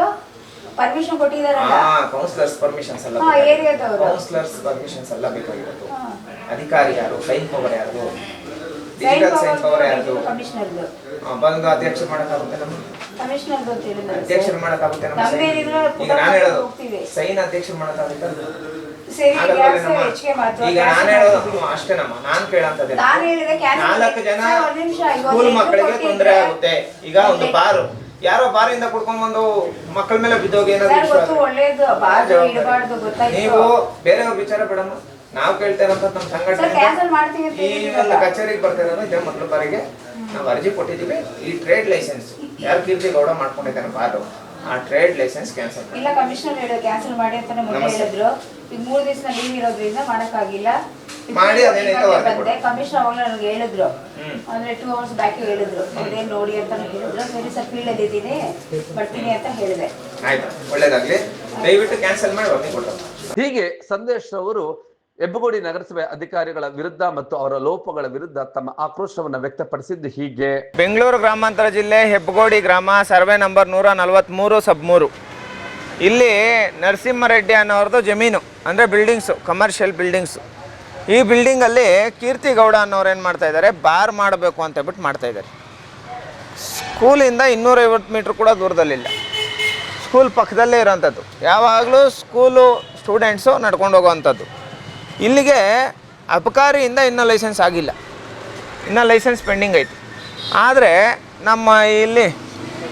B: ಪರ್ಮಿಷನ್ ಕೊಟ್ಟಿದಾರಲ್ಲ,
A: ಕೌನ್ಸಿಲರ್ಸ್ ಪರ್ಮಿಷನ್ಸ್ ಎಲ್ಲ,
B: ಏರಿಯಾದವರು
A: ಕೌನ್ಸಿಲರ್ಸ್ ಪರ್ಮಿಷನ್ಸ್ ಎಲ್ಲ ಬೇಕಾಗಿರೋದು. ಅಧಿಕಾರಿ ಯಾರು, ಸೈನ್ ಪವರ್ ಯಾರು, ಡಿಜಿಟಲ್ ಸೈನ್ ಪವರ್ ಯಾರು,
B: ಕಮಿಷನರ್
A: ಬಂದು ಅಧ್ಯಕ್ಷ ಮಾಡಕ್ಕಾಗುತ್ತೆ ನಮ್ಗೆ?
B: ಕಮಿಷನರ್ ಗೊತ್ತಿಲ್ಲ
A: ಅಧ್ಯಕ್ಷರು ಮಾಡಕ್ಕಾಗುತ್ತೆ ನಮ್ಮ
B: ನಮ್ಗೆ
A: ಸೈನ್?
B: ಇದ್ರೆ
A: ಈಗ ನಾನು ಹೇಳೋದು
B: ಹೋಗ್ತೀವಿ.
A: ಸೈನ್ ಅಧ್ಯಕ್ಷರು ಮಾಡಕ್ಕಾಗುತ್ತೆ
B: ಸರಿ
A: ಆಗಲ್ವಲ್ಲ
B: ಗ್ಯಾಸ್
A: ನಮ್ಮ?
B: ಹೆಚ್ಚಿಗೆ ಮಾತ್ರ
A: ಈಗ ನಾನು ಹೇಳೋದು ಅಷ್ಟೇನಮ್ಮ, ನಾನ್ ಕೇಳಂತದ್ದೇ.
B: ನಾನು ಹೇಳಿದೆ ಕ್ಯಾನ್ಸಲ್
A: 4 ಜನ
B: ಒಂದ್ ನಿಮಿಷ
A: ಸ್ಕೂಲ್ ಮಕ್ಕಳಿಗೆ ತೊಂದರೆ ಆಗುತ್ತೆ. ಈಗ ಒಂದು ಬಾರು, ಯಾರೋ ಬಾರಿಂದ ಕುಡ್ಕೊಂಡ್ ಬಂದು ಮಕ್ಕಳ ಮೇಲೆ ಬಿದ್ದೋಗಿ ಏನಾದ್ರು
B: ಗೊತ್ತು ಒಳ್ಳೇದು ಬಾಜು ಇಡಬಾರ್ದು ಗೊತ್ತಾಯ್ತು.
A: ನೀವು ಬೇರೆಯವ್ರ ವಿಚಾರ ಬೇಡಮ್ಮ, ನಾವು ಕೇಳ್ತಾ ಇರೋಂತ ನಮ್ಮ ಸಂಘಟನೆ
B: ಕ್ಯಾನ್ಸಲ್ ಮಾಡ್ತೀವಿ ಅಂತ
A: ಈ ಒಂದು ಕಚೇರಿಗೆ ಬರ್ತಾ ಇರೋದು ಇದೇ ಮೊದಲ ಬಾರಿಗೆ ನಾವು ಅರ್ಜಿ ಕೊಟ್ಟಿದ್ದೀವಿ. ಈ ಟ್ರೇಡ್ ಲೈಸೆನ್ಸ್ ಯಾರು ಕೀರ್ತಿ ಗೌಡ ಮಾಡ್ಕೊಂಡಿದ್ದಾನೆ ಬಾರು, ಆ ಟ್ರೇಡ್ ಲೈಸೆನ್ಸ್ ಕ್ಯಾನ್ಸಲ್
B: ಇಲ್ಲ ಕಮಿಷನರ್ ಹೇಳಿದ್ರು ಕ್ಯಾನ್ಸಲ್ ಮಾಡಿ ಅಂತಾನೆ ಮೊದಲು ಹೇಳಿದ್ರು. ಈಗ 3 ದಿವಸ ಲೀವ್ ಇರೋದ್ರಿಂದ ಮಾಡಕ್ಕಾಗಿಲ್ಲ
A: ಮಾಡಿ ಅದೇನೈತೆ
B: ಬಂದೆ. ಕಮಿಷನರ್ ಅವಾಗ ನನಗೆ ಹೇಳಿದ್ರು, ಅಂದ್ರೆ 2 ಅವರ್ಸ್ ಬ್ಯಾಕ್ ಹೇಳಿದ್ರು, ಅದೇನ್ ನೋಡಿ ಅಂತ ಹೇಳಿದ್ರು. ಸರಿ ಸರ್ ಫೀಲ್ಡ್ ಅಲ್ಲಿ ಇದ್ದೀನಿ ಬರ್ತೀನಿ ಅಂತ ಹೇಳಿದೆ.
A: ಆಯ್ತಾ, ಒಳ್ಳೇದಾಗ್ಲಿ, ದಯವಿಟ್ಟು ಕ್ಯಾನ್ಸಲ್ ಮಾಡಿ ವರದಿ ಕೊಟ್ಟು.
D: ಹೀಗೆ ಸಂದೇಶ್ ಅವರು ಹೆಬ್ಬಗೋಡಿ ನಗರಸಭೆ ಅಧಿಕಾರಿಗಳ ವಿರುದ್ಧ ಮತ್ತು ಅವರ ಲೋಪಗಳ ವಿರುದ್ಧ ತಮ್ಮ ಆಕ್ರೋಶವನ್ನು ವ್ಯಕ್ತಪಡಿಸಿದ್ದು ಹೀಗೆ.
A: ಬೆಂಗಳೂರು ಗ್ರಾಮಾಂತರ ಜಿಲ್ಲೆ ಹೆಬ್ಬಗೋಡಿ ಗ್ರಾಮ, ಸರ್ವೆ ನಂಬರ್ 143/3. ಇಲ್ಲಿ ನರಸಿಂಹರೆಡ್ಡಿ ಅನ್ನೋರ್ದು ಜಮೀನು, ಅಂದರೆ ಬಿಲ್ಡಿಂಗ್ಸು, ಕಮರ್ಷಿಯಲ್ ಬಿಲ್ಡಿಂಗ್ಸು. ಈ ಬಿಲ್ಡಿಂಗಲ್ಲಿ ಕೀರ್ತಿ ಗೌಡ ಅನ್ನೋರು ಏನು ಮಾಡ್ತಾ ಇದ್ದಾರೆ, ಬಾರ್ ಮಾಡಬೇಕು ಅಂತ ಹೇಳ್ಬಿಟ್ಟು ಮಾಡ್ತಾ ಇದ್ದಾರೆ. ಸ್ಕೂಲಿಂದ 250 ಮೀಟ್ರ್ ಕೂಡ ದೂರದಲ್ಲಿಲ್ಲ, ಸ್ಕೂಲ್ ಪಕ್ಕದಲ್ಲೇ ಇರೋವಂಥದ್ದು. ಯಾವಾಗಲೂ ಸ್ಕೂಲು ಸ್ಟೂಡೆಂಟ್ಸು ನಡ್ಕೊಂಡು ಹೋಗೋವಂಥದ್ದು. ಇಲ್ಲಿಗೆ ಅಬಕಾರಿಯಿಂದ ಇನ್ನೂ ಲೈಸೆನ್ಸ್ ಆಗಿಲ್ಲ, ಇನ್ನೂ ಲೈಸೆನ್ಸ್ ಪೆಂಡಿಂಗ್ ಐತಿ. ಆದರೆ ನಮ್ಮ ಇಲ್ಲಿ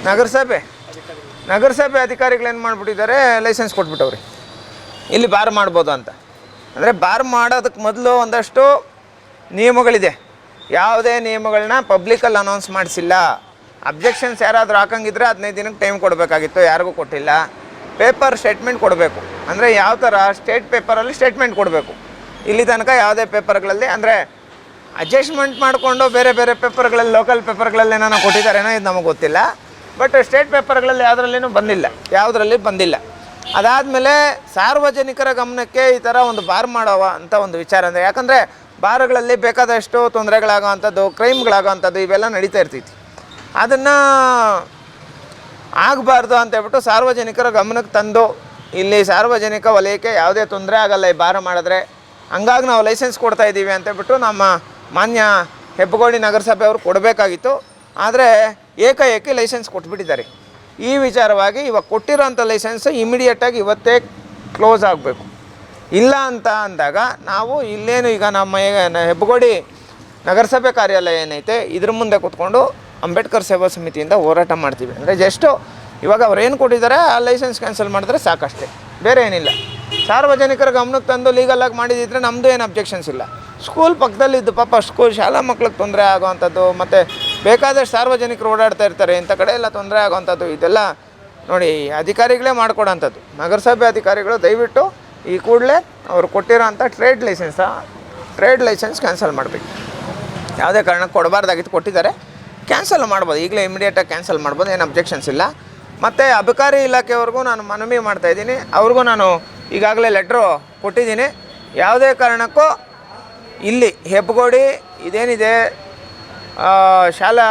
A: ನಗರಸಭೆ ಅಧಿಕಾರಿಗಳೇನು ಮಾಡಿಬಿಟ್ಟಿದ್ದಾರೆ, ಲೈಸೆನ್ಸ್ ಕೊಟ್ಬಿಟ್ಟವ್ರಿ ಇಲ್ಲಿ ಬಾರ್ ಮಾಡ್ಬೋದು ಅಂತ. ಅಂದರೆ ಬಾರ್ ಮಾಡೋದಕ್ಕೆ ಮೊದಲು ಒಂದಷ್ಟು ನಿಯಮಗಳಿದೆ. ಯಾವುದೇ ನಿಯಮಗಳನ್ನ ಪಬ್ಲಿಕಲ್ಲಿ ಅನೌನ್ಸ್ ಮಾಡಿಸಿಲ್ಲ. ಅಬ್ಜೆಕ್ಷನ್ಸ್ ಯಾರಾದರೂ ಹಾಕಂಗಿದ್ರೆ 15 ದಿನಕ್ಕೆ ಟೈಮ್ ಕೊಡಬೇಕಾಗಿತ್ತು, ಯಾರಿಗೂ ಕೊಟ್ಟಿಲ್ಲ. ಪೇಪರ್ ಸ್ಟೇಟ್ಮೆಂಟ್ ಕೊಡಬೇಕು, ಅಂದರೆ ಯಾವ ಥರ ಸ್ಟೇಟ್ ಪೇಪರಲ್ಲಿ ಸ್ಟೇಟ್ಮೆಂಟ್ ಕೊಡಬೇಕು. ಇಲ್ಲಿ ತನಕ ಯಾವುದೇ ಪೇಪರ್ಗಳಲ್ಲಿ ಅಂದರೆ ಅಡ್ಜಸ್ಟ್ಮೆಂಟ್ ಮಾಡಿಕೊಂಡು ಬೇರೆ ಬೇರೆ ಪೇಪರ್ಗಳಲ್ಲಿ, ಲೋಕಲ್ ಪೇಪರ್ಗಳಲ್ಲಿ ಏನೋ ಕೊಟ್ಟಿದ್ದಾರೇನೋ, ಇದು ನಮಗೆ ಗೊತ್ತಿಲ್ಲ. ಬಟ್ ಸ್ಟೇಟ್ ಪೇಪರ್ಗಳಲ್ಲಿ ಯಾವುದರಲ್ಲಿ ಬಂದಿಲ್ಲ. ಅದಾದಮೇಲೆ ಸಾರ್ವಜನಿಕರ ಗಮನಕ್ಕೆ ಈ ಥರ ಒಂದು ಬಾರ್ ಮಾಡೋವ ಅಂತ ಒಂದು ವಿಚಾರ ಅಂದರೆ, ಯಾಕಂದರೆ ಬಾರ್ಗಳಲ್ಲಿ ಬೇಕಾದಷ್ಟು ತೊಂದರೆಗಳಾಗೋವಂಥದ್ದು, ಕ್ರೈಮ್ಗಳಾಗೋವಂಥದ್ದು ಇವೆಲ್ಲ ನಡೀತಾ ಇರ್ತೈತಿ. ಅದನ್ನು ಆಗಬಾರ್ದು ಅಂತ ಹೇಳ್ಬಿಟ್ಟು ಸಾರ್ವಜನಿಕರ ಗಮನಕ್ಕೆ ತಂದು, ಇಲ್ಲಿ ಸಾರ್ವಜನಿಕ ವಲಯಕ್ಕೆ ಯಾವುದೇ ತೊಂದರೆ ಆಗಲ್ಲ ಈ ಬಾರ್ ಮಾಡಿದ್ರೆ, ಹಂಗಾಗಿ ನಾವು ಲೈಸೆನ್ಸ್ ಕೊಡ್ತಾ ಇದ್ದೀವಿ ಅಂತೇಳ್ಬಿಟ್ಟು ನಮ್ಮ ಮಾನ್ಯ ಹೆಬ್ಬಗೋಡಿ ನಗರಸಭೆ ಅವರು ಕೊಡಬೇಕಾಗಿತ್ತು. ಆದರೆ ಏಕಾಏಕಿ ಲೈಸೆನ್ಸ್ ಕೊಟ್ಬಿಟ್ಟಿದ್ದಾರೆ. ಈ ವಿಚಾರವಾಗಿ ಇವಾಗ ಕೊಟ್ಟಿರೋಂಥ ಲೈಸೆನ್ಸ್ ಇಮಿಡಿಯೇಟಾಗಿ ಇವತ್ತೇ ಕ್ಲೋಸ್ ಆಗಬೇಕು. ಇಲ್ಲ ಅಂತ ಅಂದಾಗ ನಾವು ಇಲ್ಲೇನು ಈಗ ನಮ್ಮ ಹೆಬ್ಬಗೋಡಿ ನಗರಸಭೆ ಕಾರ್ಯಾಲಯ ಏನೈತೆ ಇದ್ರ ಮುಂದೆ ಕೂತ್ಕೊಂಡು ಅಂಬೇಡ್ಕರ್ ಸೇವಾ ಸಮಿತಿಯಿಂದ ಹೋರಾಟ ಮಾಡ್ತೀವಿ. ಅಂದರೆ ಜಸ್ಟು ಇವಾಗ ಅವ್ರು ಏನು ಕೊಟ್ಟಿದ್ದಾರೆ ಆ ಲೈಸೆನ್ಸ್ ಕ್ಯಾನ್ಸಲ್ ಮಾಡಿದ್ರೆ ಸಾಕಷ್ಟೇ, ಬೇರೆ ಏನಿಲ್ಲ. ಸಾರ್ವಜನಿಕರ ಗಮನಕ್ಕೆ ತಂದು ಲೀಗಲಾಗಿ ಮಾಡಿದಿದ್ರೆ ನಮ್ಮದು ಏನು ಅಬ್ಜೆಕ್ಷನ್ಸ್ ಇಲ್ಲ. ಸ್ಕೂಲ್ ಪಕ್ಕದಲ್ಲಿದ್ದು ಪಾಪ ಶಾಲಾ ಮಕ್ಳಿಗೆ ತೊಂದರೆ ಆಗೋವಂಥದ್ದು, ಮತ್ತು ಬೇಕಾದಷ್ಟು ಸಾರ್ವಜನಿಕರು ಓಡಾಡ್ತಾ ಇರ್ತಾರೆ, ಇಂಥ ಕಡೆ ಎಲ್ಲ ತೊಂದರೆ ಆಗೋವಂಥದ್ದು, ಇದೆಲ್ಲ ನೋಡಿ ಅಧಿಕಾರಿಗಳೇ ಮಾಡ್ಕೊಡೋಂಥದ್ದು. ನಗರಸಭೆ ಅಧಿಕಾರಿಗಳು ದಯವಿಟ್ಟು ಈ ಕೂಡಲೇ ಅವರು ಕೊಟ್ಟಿರೋ ಅಂಥ ಟ್ರೇಡ್ ಲೈಸೆನ್ಸ್ ಕ್ಯಾನ್ಸಲ್ ಮಾಡಬೇಕು. ಯಾವುದೇ ಕಾರಣಕ್ಕೆ ಕೊಡಬಾರ್ದಾಗಿತ್ತು, ಕೊಟ್ಟಿದ್ದಾರೆ, ಕ್ಯಾನ್ಸಲ್ ಮಾಡ್ಬೋದು, ಈಗಲೇ ಇಮಿಡಿಯೇಟಾಗಿ ಕ್ಯಾನ್ಸಲ್ ಮಾಡ್ಬೋದು, ಏನು ಅಬ್ಜೆಕ್ಷನ್ಸ್ ಇಲ್ಲ. ಮತ್ತು ಅಬಕಾರಿ ಇಲಾಖೆಯವ್ರಿಗೂ ನಾನು ಮನವಿ ಮಾಡ್ತಾಯಿದ್ದೀನಿ, ಅವ್ರಿಗೂ ನಾನು ಈಗಾಗಲೇ ಲೆಟ್ರು ಕೊಟ್ಟಿದ್ದೀನಿ. ಯಾವುದೇ ಕಾರಣಕ್ಕೂ ಇಲ್ಲಿ ಹೆಬ್ಬಗೋಡಿ ಇದೇನಿದೆ ಶಾಲಾ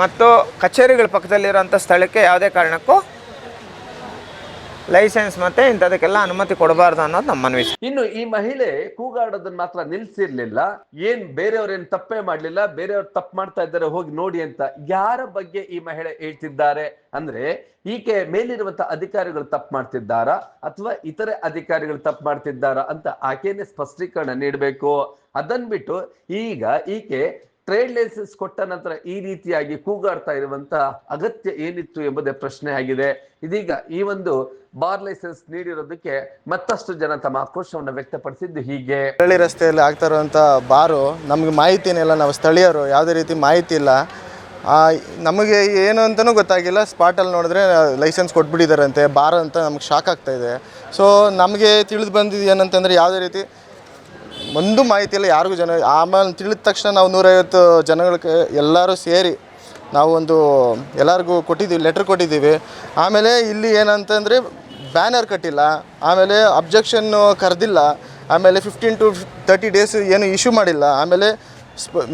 A: ಮತ್ತು ಕಚೇರಿಗಳ ಪಕ್ಕದಲ್ಲಿರೋಂಥ ಸ್ಥಳಕ್ಕೆ ಯಾವುದೇ ಕಾರಣಕ್ಕೂ ಲೈಸೆನ್ಸ್ ಮತ್ತು ಇಂಥದಕ್ಕೆಲ್ಲ ಅನುಮತಿ ಕೊಡಬಾರ್ದು ಅನ್ನೋದು ನಮ್ಮ ಮನವಿ.
D: ಇನ್ನು ಈ ಮಹಿಳೆ ಕೂಗಾಡೋದನ್ನ ಮಾತ್ರ ನಿಲ್ಸಿರ್ಲಿಲ್ಲ. ಬೇರೆಯವ್ರೇನು ತಪ್ಪೇ ಮಾಡ್ಲಿಲ್ಲ, ಬೇರೆಯವ್ರು ತಪ್ಪು ಮಾಡ್ತಾ ಇದ್ದಾರೆ ಹೋಗಿ ನೋಡಿ ಅಂತ. ಯಾರ ಬಗ್ಗೆ ಈ ಮಹಿಳೆ ಹೇಳ್ತಿದ್ದಾರೆ ಅಂದ್ರೆ, ಈಕೆ ಮೇಲಿರುವಂತ ಅಧಿಕಾರಿಗಳು ತಪ್ಪು ಮಾಡ್ತಿದ್ದಾರಾ ಅಥವಾ ಇತರೆ ಅಧಿಕಾರಿಗಳು ತಪ್ಪು ಮಾಡ್ತಿದ್ದಾರಾ ಅಂತ ಆಕೆನೇ ಸ್ಪಷ್ಟೀಕರಣ ನೀಡಬೇಕು. ಅದನ್ ಬಿಟ್ಟು ಈಗ ಈಕೆ ಟ್ರೇಡ್ ಲೈಸೆನ್ಸ್ ಕೊಟ್ಟ ನಂತರ ಈ ರೀತಿಯಾಗಿ ಕೂಗಾಡ್ತಾ ಇರುವಂತ ಅಗತ್ಯ ಏನಿತ್ತು ಎಂಬುದೇ ಪ್ರಶ್ನೆ ಆಗಿದೆ. ಇದೀಗ ಈ ಒಂದು ಬಾರ್ ಲೈಸೆನ್ಸ್ ನೀಡಿರೋದಕ್ಕೆ ಮತ್ತಷ್ಟು ಜನ ತಮ್ಮ ಆಕ್ರೋಶವನ್ನು ವ್ಯಕ್ತಪಡಿಸಿದ್ದು ಹೀಗೆ.
C: ಹಳ್ಳಿ ರಸ್ತೆಯಲ್ಲಿ ಆಗ್ತಾ ಇರುವಂಥ ಬಾರು ನಮಗೆ ಮಾಹಿತಿನೇ ಇಲ್ಲ, ನಾವು ಸ್ಥಳೀಯರು, ಯಾವುದೇ ರೀತಿ ಮಾಹಿತಿ ಇಲ್ಲ. ನಮಗೆ ಏನು ಅಂತಲೂ ಗೊತ್ತಾಗಿಲ್ಲ. ಸ್ಪಾಟಲ್ಲಿ ನೋಡಿದ್ರೆ ಲೈಸೆನ್ಸ್ ಕೊಟ್ಬಿಟ್ಟಿದ್ದಾರಂತೆ ಬಾರ್ ಅಂತ, ನಮಗೆ ಶಾಕ್ ಆಗ್ತಾಯಿದೆ. ಸೊ ನಮಗೆ ತಿಳಿದು ಬಂದಿದ್ದು ಏನಂತಂದರೆ ಯಾವುದೇ ರೀತಿ ಒಂದು ಮಾಹಿತಿ ಇಲ್ಲ ಯಾರಿಗೂ ಆಮೇಲೆ ತಿಳಿದ ತಕ್ಷಣ ನಾವು 150 ಜನಗಳಿಗೆ ಎಲ್ಲರೂ ಸೇರಿ ನಾವು ಎಲ್ಲರಿಗೂ ಕೊಟ್ಟಿದ್ದೀವಿ, ಲೆಟ್ರ್ ಕೊಟ್ಟಿದ್ದೀವಿ. ಆಮೇಲೆ ಇಲ್ಲಿ ಏನಂತಂದರೆ ಬ್ಯಾನರ್ ಕಟ್ಟಿಲ್ಲ, ಆಮೇಲೆ ಅಬ್ಜೆಕ್ಷನ್ನು ಕರೆದಿಲ್ಲ, ಆಮೇಲೆ 15 to 30 ಡೇಸ್ ಏನು ಇಶ್ಯೂ ಮಾಡಿಲ್ಲ, ಆಮೇಲೆ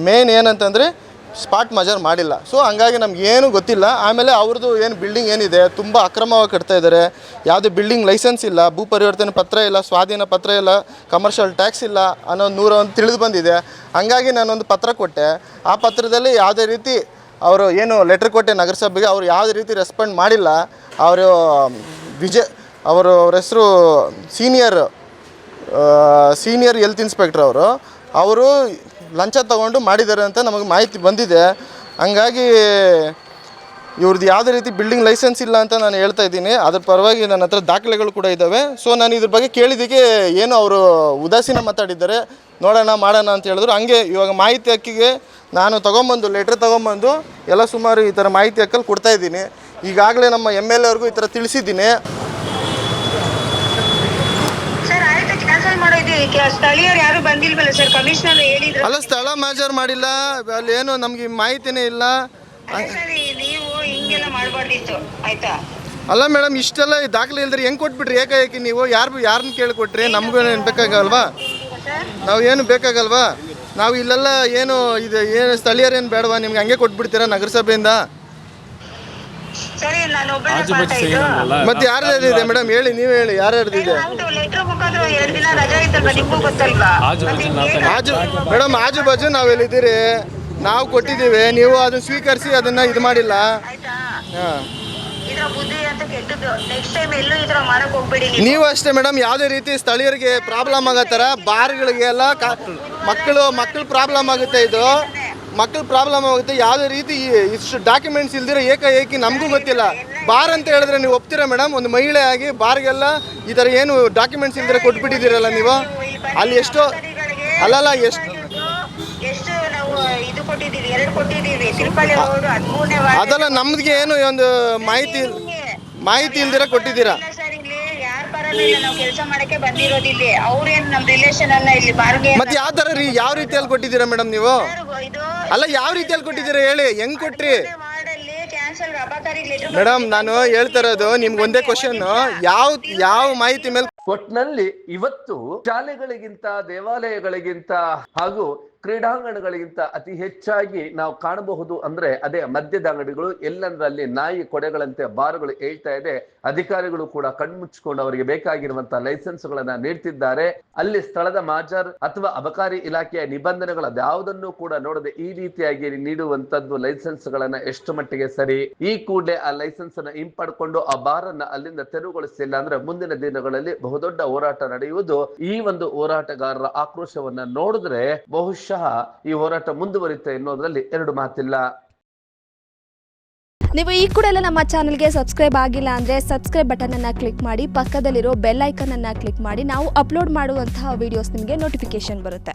C: ಮೇನ್ ಏನಂತಂದರೆ ಸ್ಪಾಟ್ ಮಜರ್ ಮಾಡಿಲ್ಲ. ಸೊ ಹಂಗಾಗಿ ನಮಗೇನು ಗೊತ್ತಿಲ್ಲ. ಆಮೇಲೆ ಅವ್ರದ್ದು ಏನು ಬಿಲ್ಡಿಂಗ್ ಏನಿದೆ ತುಂಬ ಅಕ್ರಮವಾಗಿ ಕಟ್ತಾ ಇದ್ದಾರೆ. ಯಾವುದೇ ಬಿಲ್ಡಿಂಗ್ ಲೈಸೆನ್ಸ್ ಇಲ್ಲ, ಭೂ ಪರಿವರ್ತನೆ ಪತ್ರ ಇಲ್ಲ, ಸ್ವಾಧೀನ ಪತ್ರ ಇಲ್ಲ, ಕಮರ್ಷಿಯಲ್ ಟ್ಯಾಕ್ಸ್ ಇಲ್ಲ ಅನ್ನೋ 101 ತಿಳಿದು ಬಂದಿದೆ. ಹಂಗಾಗಿ ನಾನೊಂದು ಪತ್ರ ಕೊಟ್ಟೆ. ಆ ಪತ್ರದಲ್ಲಿ ಯಾವುದೇ ರೀತಿ ಅವರು ಏನು ಲೆಟ್ರ್ ಕೊಟ್ಟೆ ನಗರಸಭೆಗೆ, ಅವರು ಯಾವುದೇ ರೀತಿ ರೆಸ್ಪಾಂಡ್ ಮಾಡಿಲ್ಲ. ಅವರು ಅವ್ರ ಹೆಸರು ಸೀನಿಯರ್ ಹೆಲ್ತ್ ಇನ್ಸ್ಪೆಕ್ಟರ್ ಅವರು ಲಂಚ ತಗೊಂಡು ಮಾಡಿದ್ದಾರೆ ಅಂತ ನಮಗೆ ಮಾಹಿತಿ ಬಂದಿದೆ. ಹಂಗಾಗಿ ಇವ್ರದ್ದು ಯಾವುದೇ ರೀತಿ ಬಿಲ್ಡಿಂಗ್ ಲೈಸೆನ್ಸ್ ಇಲ್ಲ ಅಂತ ನಾನು ಹೇಳ್ತಾ ಇದ್ದೀನಿ. ಅದ್ರ ಪರವಾಗಿ ನನ್ನ ಹತ್ರ ದಾಖಲೆಗಳು ಕೂಡ ಇದ್ದಾವೆ. ಸೊ ನಾನು ಇದ್ರ ಬಗ್ಗೆ ಕೇಳಿದ್ದಕ್ಕೆ ಏನು ಅವರು ಉದಾಸೀನ ಮಾತಾಡಿದ್ದಾರೆ, ನೋಡೋಣ ಮಾಡೋಣ ಅಂತ ಹೇಳಿದ್ರು. ಹಂಗೆ ಇವಾಗ ಮಾಹಿತಿ ಹಕ್ಕಿಗೆ ನಾನು ಲೆಟ್ರ್ ತೊಗೊಂಬಂದು ಎಲ್ಲ ಸುಮಾರು ಈ ಥರ ಮಾಹಿತಿ ಹಕ್ಕಲ್ಲಿ ಕೊಡ್ತಾಯಿದ್ದೀನಿ. ಈಗಾಗಲೇ ನಮ್ಮ MLA ಅವ್ರಿಗೂ ಈ ಥರ ತಿಳಿಸಿದ್ದೀನಿ.
B: ಸ್ಥಳೀಯರು ಯಾರು ಬಂದಿಲ್ವಲ್ಲ ಸರ್, ಕಮಿಷನರ್ ಹೇಳಿದ್ರು.
C: ಅಲ್ಲ, ಸ್ಥಳ ಮಾಜರ್ ಮಾಡಿಲ್ಲ, ಅಲ್ಲಿ ಏನು ನಮಗೆ ಮಾಹಿತಿನೇ ಇಲ್ಲ.
B: ನೀವು ಹಿಂಗೆಲ್ಲ ಮಾಡಬಾರ್ದಿತ್ತು, ಆಯ್ತಾ?
C: ಅಲ್ಲ ಮೇಡಮ್, ಇಷ್ಟೆಲ್ಲ ದಾಖಲೆ ಇಲ್ದ್ರೆ ಹೆಂಗೆ ಕೊಟ್ಬಿಟ್ರಿ ಏಕಾಏಕಿ ನೀವು? ಯಾರನ್ನ ಕೇಳಿಕೊಟ್ರಿ? ನಮಗೂ ಏನು ಬೇಕಾಗಲ್ವಾ? ನಾವು ಏನು ಬೇಕಾಗಲ್ವಾ? ನಾವು ಇಲ್ಲೆಲ್ಲ ಏನು ಸ್ಥಳೀಯರೇನು ಬೇಡವಾ? ನಿಮ್ಗೆ ಹಂಗೆ ಕೊಟ್ಬಿಡ್ತೀರಾ ನಗರಸಭೆಯಿಂದ? ಮತ್ತೆ ಯಾರ್ಯಾರಿದೆ ಮೇಡಮ್ ಹೇಳಿ, ನೀವು ಹೇಳಿ ಯಾರ್ಯಾರ್ದಿದೆ ಮೇಡಮ್? ಆಜು ಬಾಜು ನಾವೆಲ್ಲಿದ್ದೀರಿ, ನಾವು ಕೊಟ್ಟಿದ್ದೀವಿ, ನೀವು ಅದನ್ನ ಸ್ವೀಕರಿಸಿ ಅದನ್ನ ಇದು ಮಾಡಿಲ್ಲ. ನೀವು ಅಷ್ಟೇ ಮೇಡಮ್, ಯಾವುದೇ ರೀತಿ ಸ್ಥಳೀಯರಿಗೆ ಪ್ರಾಬ್ಲಮ್ ಆಗೋ ಥರ ಬಾರ್ಗಳಿಗೆಲ್ಲ ಮಕ್ಕಳು ಪ್ರಾಬ್ಲಮ್ ಆಗುತ್ತೆ. ಇದು ಮಕ್ಕಳು ಪ್ರಾಬ್ಲಮ್ ಆಗುತ್ತೆ. ಯಾವುದೇ ರೀತಿ ಇಷ್ಟು ಡಾಕ್ಯುಮೆಂಟ್ಸ್ ಇಲ್ದಿರ ಏಕಾಏಕಿ ನಮಗೂ ಗೊತ್ತಿಲ್ಲ. ಬಾರ್ ಅಂತ ಹೇಳಿದ್ರೆ ನೀವು ಒಪ್ತೀರಾ ಮೇಡಮ್? ಒಂದು ಮಹಿಳೆ ಆಗಿ ಬಾರ್ಗೆಲ್ಲ ಈ ಥರ ಏನು ಡಾಕ್ಯುಮೆಂಟ್ಸ್ ಇಲ್ದಿರ ಕೊಟ್ಬಿಟ್ಟಿದ್ದೀರಲ್ಲ ನೀವು. ಅಲ್ಲಿ ಎಷ್ಟೋ ಅಲ್ಲಲ್ಲ ಅದೆಲ್ಲ ನಮ್ಗೆ ಏನು ಒಂದು ಮಾಹಿತಿ ಇಲ್ದಿರ ಕೊಟ್ಟಿದ್ದೀರಾ. ಮತ್ತೆ ಯಾವ ಥರ ಯಾವ ರೀತಿಯಲ್ಲಿ ಕೊಟ್ಟಿದ್ದೀರಾ ಮೇಡಮ್ ನೀವು? ಅಲ್ಲ, ಯಾವ ರೀತಿಯಲ್ಲಿ ಕೊಟ್ಟಿದ್ದೀರಾ ಹೇಳಿ, ಹೆಂಗ್ ಕೊಟ್ರಿ ಮೇಡಮ್? ನಾನು ಹೇಳ್ತಾ ಇರೋದು ನಿಮ್ಗೆ ಒಂದೇ ಕ್ವಶನ್, ಯಾವ ಮಾಹಿತಿ ಮೇಲೆ?
D: ಒಟ್ನಲ್ಲಿ ಇವತ್ತು ಶಾಲೆಗಳಿಗಿಂತ, ದೇವಾಲಯಗಳಿಗಿಂತ ಹಾಗೂ ಕ್ರೀಡಾಂಗಣಗಳಿಗಿಂತ ಅತಿ ಹೆಚ್ಚಾಗಿ ನಾವು ಕಾಣಬಹುದು ಅಂದ್ರೆ ಅದೇ ಮದ್ಯದ ಅಂಗಡಿಗಳು. ಎಲ್ಲಂದ್ರಲ್ಲಿ ನಾಯಿ ಕೊಡೆಗಳಂತೆ ಬಾರ್ಗಳು ಹೇಳ್ತಾ ಇದೆ. ಅಧಿಕಾರಿಗಳು ಕೂಡ ಕಣ್ಮುಚ್ಚಿಕೊಂಡು ಅವರಿಗೆ ಬೇಕಾಗಿರುವಂತಹ ಲೈಸೆನ್ಸ್ ಗಳನ್ನ ನೀಡ್ತಿದ್ದಾರೆ. ಅಲ್ಲಿ ಸ್ಥಳದ ಮಾಜರ್ ಅಥವಾ ಅಬಕಾರಿ ಇಲಾಖೆಯ ನಿಬಂಧನೆಗಳ ಯಾವುದನ್ನು ಕೂಡ ನೋಡದೆ ಈ ರೀತಿಯಾಗಿ ನೀಡುವಂತದ್ದು ಲೈಸೆನ್ಸ್ ಗಳನ್ನ ಎಷ್ಟು ಮಟ್ಟಿಗೆ ಸರಿ? ಈ ಕೂಡಲೇ ಆ ಲೈಸೆನ್ಸ್ ಅನ್ನ ಹಿಂಪಡ್ಕೊಂಡು ಆ ಬಾರ್ ಅನ್ನ ಅಲ್ಲಿಂದ ತೆರವುಗೊಳಿಸಿಲ್ಲ ಅಂದ್ರೆ ಮುಂದಿನ ದಿನಗಳಲ್ಲಿ ಬಹುದೊಡ್ಡ ಹೋರಾಟ ನಡೆಯುವುದು. ಈ ಒಂದು ಹೋರಾಟಗಾರರ ಆಕ್ರೋಶವನ್ನ ನೋಡಿದ್ರೆ ಬಹುಶಃ ಈ ಹೋರಾಟ ಮುಂದುವರಿಯುತ್ತೆ ಎನ್ನುವುದರಲ್ಲಿ ಎರಡು ಮಾತಿಲ್ಲ.
H: ನೀವು ಈ ಕೂಡ ಎಲ್ಲ ನಮ್ಮ ಚಾನೆಲ್ಗೆ ಸಬ್ಸ್ಕ್ರೈಬ್ ಆಗಿಲ್ಲ ಅಂದರೆ ಸಬ್ಸ್ಕ್ರೈಬ್ ಬಟನ್ ಅನ್ನು ಕ್ಲಿಕ್ ಮಾಡಿ, ಪಕ್ಕದಲ್ಲಿರೋ ಬೆಲ್ ಐಕನ್ ಅನ್ನು ಕ್ಲಿಕ್ ಮಾಡಿ. ನಾವು ಅಪ್ಲೋಡ್ ಮಾಡುವಂತಹ ವಿಡಿಯೋಸ್ ನಿಮಗೆ ನೋಟಿಫಿಕೇಶನ್ ಬರುತ್ತೆ.